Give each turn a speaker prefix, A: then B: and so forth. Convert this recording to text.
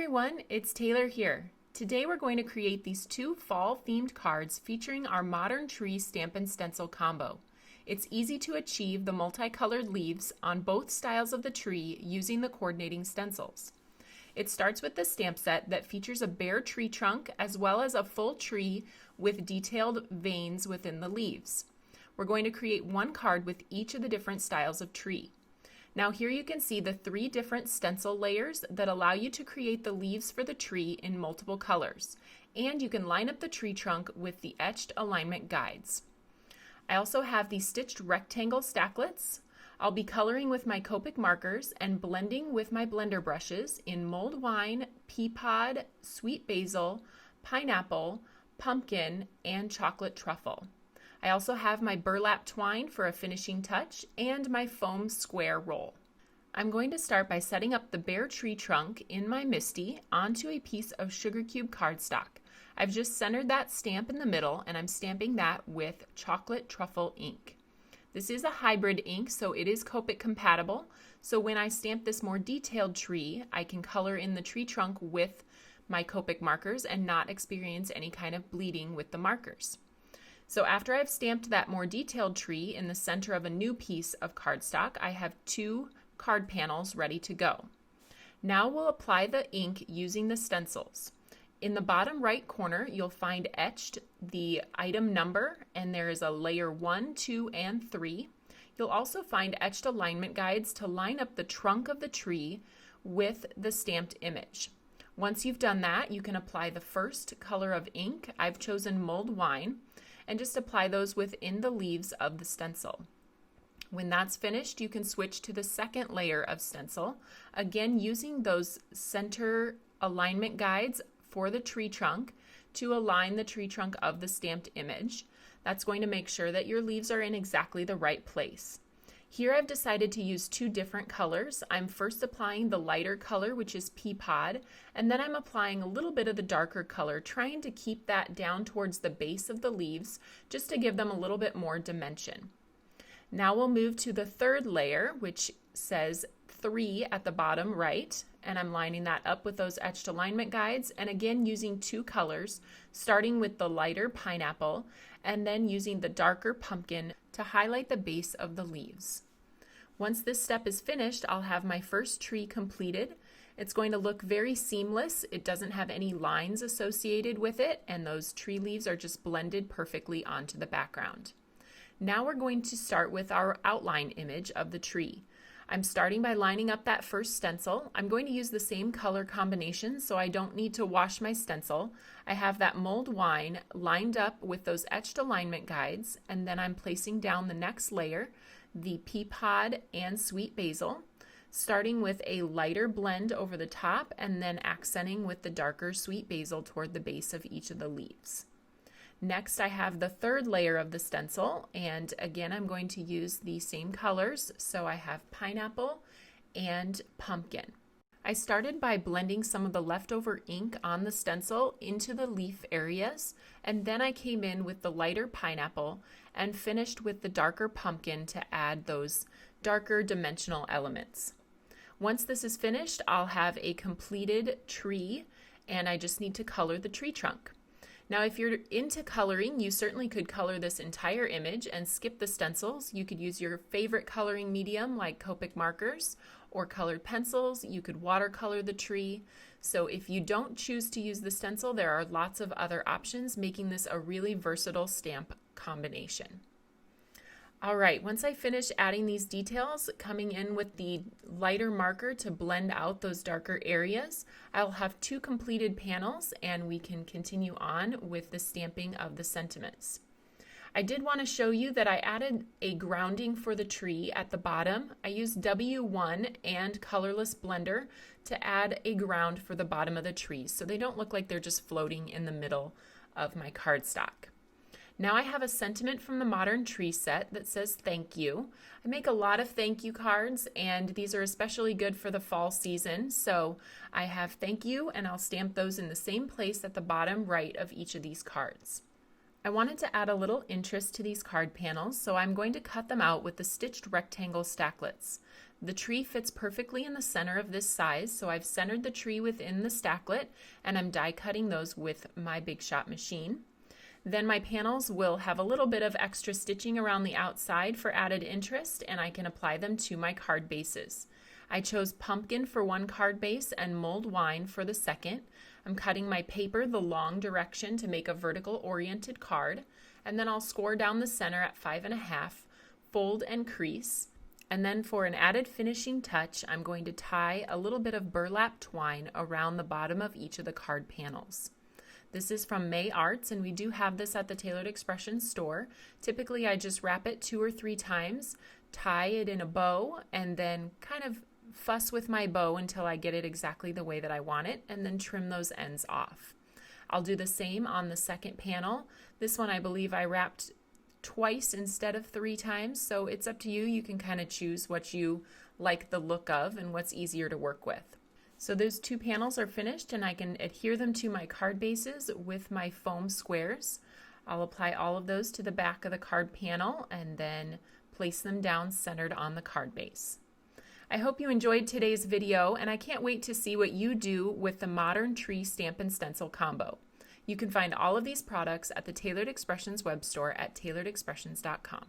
A: everyone, it's Taylor here. Today we're going to create these two fall-themed cards featuring our modern tree stamp and stencil combo. It's easy to achieve the multicolored leaves on both styles of the tree using the coordinating stencils. It starts with the stamp set that features a bare tree trunk as well as a full tree with detailed veins within the leaves. We're going to create one card with each of the different styles of tree. Now here you can see the 3 different stencil layers that allow you to create the leaves for the tree in multiple colors, and you can line up the tree trunk with the etched alignment guides. I also have the stitched rectangle stacklets. I'll be coloring with my Copic markers and blending with my blender brushes in Mulled wine, Peapod, sweet basil, pineapple, pumpkin, and chocolate truffle. I also have my burlap twine for a finishing touch and my foam square roll. I'm going to start by setting up the bare tree trunk in my MISTI onto a piece of sugar cube cardstock. I've just centered that stamp in the middle and I'm stamping that with chocolate truffle ink. This is a hybrid ink, so it is Copic compatible. So when I stamp this more detailed tree, I can color in the tree trunk with my Copic markers and not experience any kind of bleeding with the markers. So after I've stamped that more detailed tree in the center of a new piece of cardstock, I have 2 card panels ready to go. Now we'll apply the ink using the stencils. In the bottom right corner, you'll find etched the item number, and there is a layer 1, 2, and 3. You'll also find etched alignment guides to line up the trunk of the tree with the stamped image. Once you've done that, you can apply the first color of ink. I've chosen Mulled wine, and just apply those within the leaves of the stencil. When that's finished, you can switch to the second layer of stencil, again using those center alignment guides for the tree trunk to align the tree trunk of the stamped image. That's going to make sure that your leaves are in exactly the right place. Here I've decided to use 2 different colors. I'm first applying the lighter color, which is Peapod, and then I'm applying a little bit of the darker color, trying to keep that down towards the base of the leaves, just to give them a little bit more dimension. Now we'll move to the third layer, which says 3 at the bottom right, and I'm lining that up with those etched alignment guides, and again using 2 colors, starting with the lighter pineapple, and then using the darker pumpkin to highlight the base of the leaves. Once this step is finished, I'll have my first tree completed. It's going to look very seamless. It doesn't have any lines associated with it, and those tree leaves are just blended perfectly onto the background. Now we're going to start with our outline image of the tree. I'm starting by lining up that first stencil. I'm going to use the same color combination, so I don't need to wash my stencil. I have that Mulled wine lined up with those etched alignment guides, and then I'm placing down the next layer, the Peapod and sweet basil, starting with a lighter blend over the top and then accenting with the darker sweet basil toward the base of each of the leaves. Next, I have the third layer of the stencil, and again I'm going to use the same colors, so I have pineapple and pumpkin. I started by blending some of the leftover ink on the stencil into the leaf areas, and then I came in with the lighter pineapple and finished with the darker pumpkin to add those darker dimensional elements. Once this is finished, I'll have a completed tree, and I just need to color the tree trunk. Now, if you're into coloring, you certainly could color this entire image and skip the stencils. You could use your favorite coloring medium like Copic markers or colored pencils. You could watercolor the tree. So if you don't choose to use the stencil, there are lots of other options, making this a really versatile stamp combination. All right, once I finish adding these details, coming in with the lighter marker to blend out those darker areas, I'll have 2 completed panels and we can continue on with the stamping of the sentiments. I did want to show you that I added a grounding for the tree at the bottom. I used W1 and colorless blender to add a ground for the bottom of the tree so they don't look like they're just floating in the middle of my cardstock. Now I have a sentiment from the Modern Tree set that says thank you. I make a lot of thank you cards, and these are especially good for the fall season. So I have thank you, and I'll stamp those in the same place at the bottom right of each of these cards. I wanted to add a little interest to these card panels, so I'm going to cut them out with the stitched rectangle stacklets. The tree fits perfectly in the center of this size, so I've centered the tree within the stacklet, and I'm die cutting those with my Big Shot machine. Then my panels will have a little bit of extra stitching around the outside for added interest, and I can apply them to my card bases. I chose pumpkin for one card base and mulled wine for the second. I'm cutting my paper the long direction to make a vertical oriented card, and then I'll score down the center at 5.5, fold and crease. And then for an added finishing touch, I'm going to tie a little bit of burlap twine around the bottom of each of the card panels. This is from May Arts, and we do have this at the Tailored Expressions store. Typically, I just wrap it 2 or 3 times, tie it in a bow, and then kind of fuss with my bow until I get it exactly the way that I want it, and then trim those ends off. I'll do the same on the second panel. This one I believe I wrapped twice instead of 3 times, so it's up to you. You can kind of choose what you like the look of and what's easier to work with. So those 2 panels are finished, and I can adhere them to my card bases with my foam squares. I'll apply all of those to the back of the card panel and then place them down centered on the card base. I hope you enjoyed today's video, and I can't wait to see what you do with the Modern Tree Stamp and Stencil combo. You can find all of these products at the Tailored Expressions web store at tailoredexpressions.com.